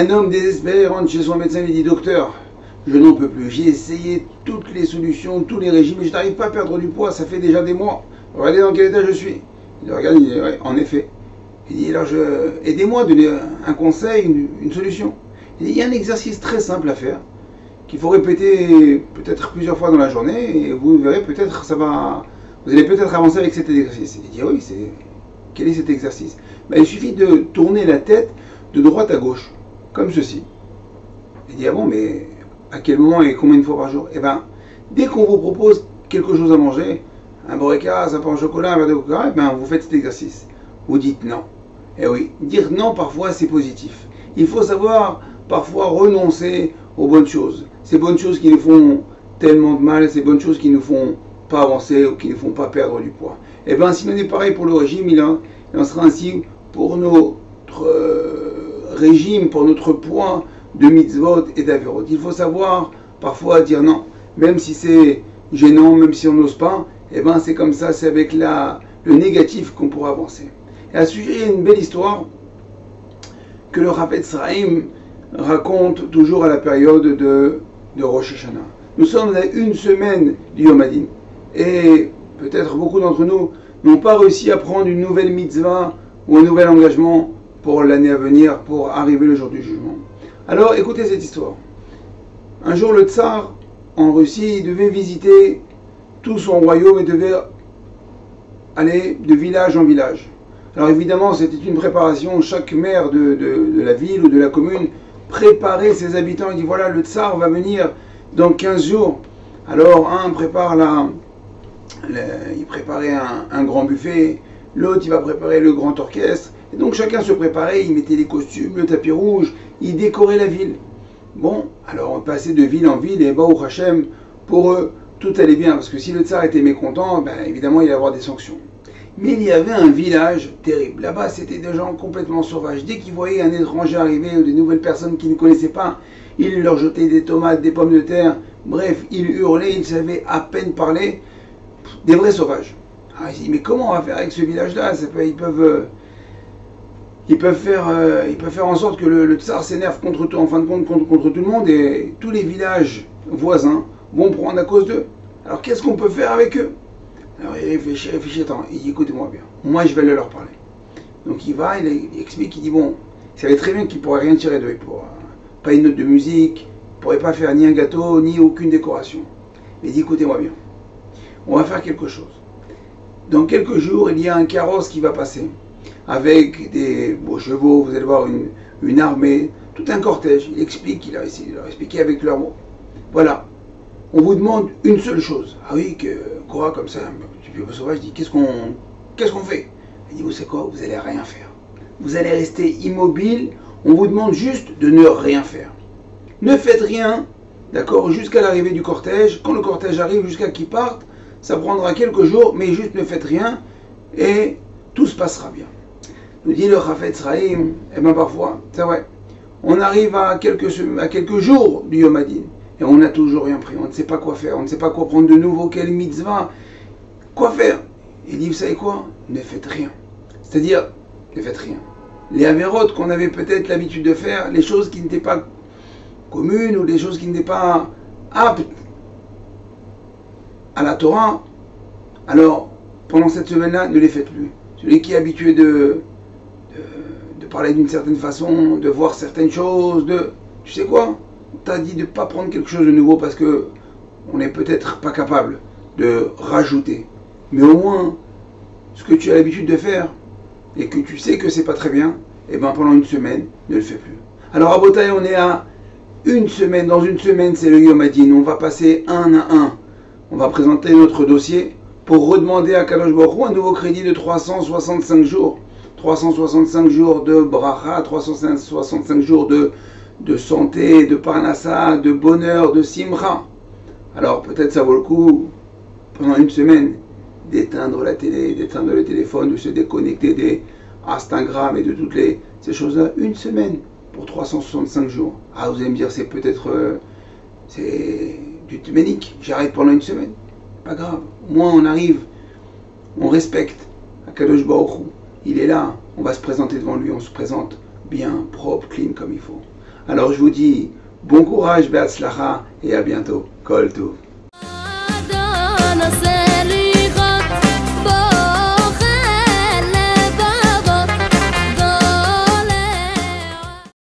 Un homme désespéré rentre chez son médecin et lui dit: docteur, je n'en peux plus, j'ai essayé toutes les solutions, tous les régimes, mais je n'arrive pas à perdre du poids, ça fait déjà des mois. Regardez dans quel état je suis. Il regarde, il dit: ouais, en effet. Il dit: alors aidez-moi, donnez un conseil, une solution. Il dit: il y a un exercice très simple à faire, qu'il faut répéter peut-être plusieurs fois dans la journée, et vous verrez, peut-être vous allez peut-être avancer avec cet exercice. Il dit: oui, quel est cet exercice? Ben, il suffit de tourner la tête de droite à gauche, comme ceci. Il dit: ah bon, mais à quel moment et combien de fois par jour? Eh bien, dès qu'on vous propose quelque chose à manger, un boréka, un pain au chocolat, un verre de coca, eh bien, vous faites cet exercice. Vous dites non. Eh oui, dire non parfois c'est positif. Il faut savoir parfois renoncer aux bonnes choses. Ces bonnes choses qui nous font tellement de mal, ces bonnes choses qui ne nous font pas avancer ou qui ne nous font pas perdre du poids. Eh bien, si on est pareil pour le régime, il en sera ainsi pour notre régime, pour notre poids de mitzvot et d'averot. Il faut savoir parfois dire non, même si c'est gênant, même si on n'ose pas. Eh bien, c'est comme ça, c'est avec le négatif qu'on pourra avancer. Et à ce sujet, il y a une belle histoire que le Chafetz Chaim raconte toujours à la période de Rosh Hashanah. Nous sommes à une semaine du Yom Hadin. Et peut-être beaucoup d'entre nous n'ont pas réussi à prendre une nouvelle mitzvah ou un nouvel engagement pour l'année à venir, pour arriver le jour du jugement. Alors écoutez cette histoire. Un jour, le tsar en Russie devait visiter tout son royaume et devait aller de village en village. Alors évidemment, c'était une préparation. Chaque maire de la ville ou de la commune préparait ses habitants. Il dit: voilà, le tsar va venir dans 15 jours. Alors un prépare il préparait un grand buffet, l'autre il va préparer le grand orchestre. Et donc chacun se préparait, il mettait les costumes, le tapis rouge, il décorait la ville. Bon, alors on passait de ville en ville et Baruch Hashem, pour eux, tout allait bien. Parce que si le tsar était mécontent, ben, évidemment il allait avoir des sanctions. Mais il y avait un village terrible. Là-bas, c'était des gens complètement sauvages. Dès qu'ils voyaient un étranger arriver ou des nouvelles personnes qu'ils ne connaissaient pas, ils leur jetaient des tomates, des pommes de terre. Bref, ils hurlaient, ils savaient à peine parler. Des vrais sauvages. Ah, il dit: mais comment on va faire avec ce village-là? Ils peuvent faire en sorte que le tsar s'énerve contre tout, en fin de compte, contre tout le monde, et tous les villages voisins vont prendre à cause d'eux. Alors qu'est-ce qu'on peut faire avec eux? Alors il réfléchit, attends, il dit: écoutez-moi bien, moi je vais aller leur parler. Donc il va, il explique, il dit: bon, il savait très bien qu'il ne pourrait rien tirer d'eux, pas une note de musique, il ne pourrait pas faire ni un gâteau, ni aucune décoration. Mais il dit: écoutez-moi bien, on va faire quelque chose. Dans quelques jours, il y a un carrosse qui va passer, avec des beaux chevaux, vous allez voir une armée, tout un cortège. Il explique, il a essayé de leur expliquer avec leurs mots. Voilà, on vous demande une seule chose. Ah oui, quoi, comme ça, un petit peu sauvage, je dis: qu'est-ce qu'on fait? Il dit: vous savez quoi, vous allez rien faire. Vous allez rester immobile, on vous demande juste de ne rien faire. Ne faites rien, d'accord, jusqu'à l'arrivée du cortège. Quand le cortège arrive, jusqu'à qu'il parte, ça prendra quelques jours, mais juste ne faites rien et tout se passera bien. Nous dit le Chafetz Chaim, et bien parfois, c'est vrai, on arrive à quelques jours du Yom Hadin et on n'a toujours rien pris, on ne sait pas quoi faire, on ne sait pas quoi prendre de nouveau, quelle mitzvah, quoi faire. Il dit: vous savez quoi, ne faites rien. C'est-à-dire, ne faites rien. Les avérotes qu'on avait peut-être l'habitude de faire, les choses qui n'étaient pas communes ou les choses qui n'étaient pas aptes à la Torah, alors pendant cette semaine-là, ne les faites plus. Celui qui est habitué de parler d'une certaine façon, de voir certaines choses, tu sais quoi, on t'a dit de ne pas prendre quelque chose de nouveau parce que on n'est peut-être pas capable de rajouter. Mais au moins, ce que tu as l'habitude de faire et que tu sais que c'est pas très bien, et bien pendant une semaine, ne le fais plus. Alors à Botaï, on est à une semaine. Dans une semaine, c'est le Yom Hadin. On va passer un à un. On va présenter notre dossier pour redemander à Kadosh Baruch Hu un nouveau crédit de 365 jours. 365 jours de bracha, 365 jours de santé, de parnassa, de bonheur, de simcha. Alors peut-être ça vaut le coup, pendant une semaine, d'éteindre la télé, d'éteindre le téléphone, de se déconnecter des Instagram et de toutes ces choses-là. Une semaine pour 365 jours. Ah, vous allez me dire, c'est peut-être c'est du tménique, j'arrête pendant une semaine. Pas grave, au moins on arrive, on respecte Akadosh Baruch Hu. Il est là, on va se présenter devant lui, on se présente bien, propre, clean comme il faut. Alors je vous dis bon courage, Be'atzlacha, et à bientôt. Kol Tov.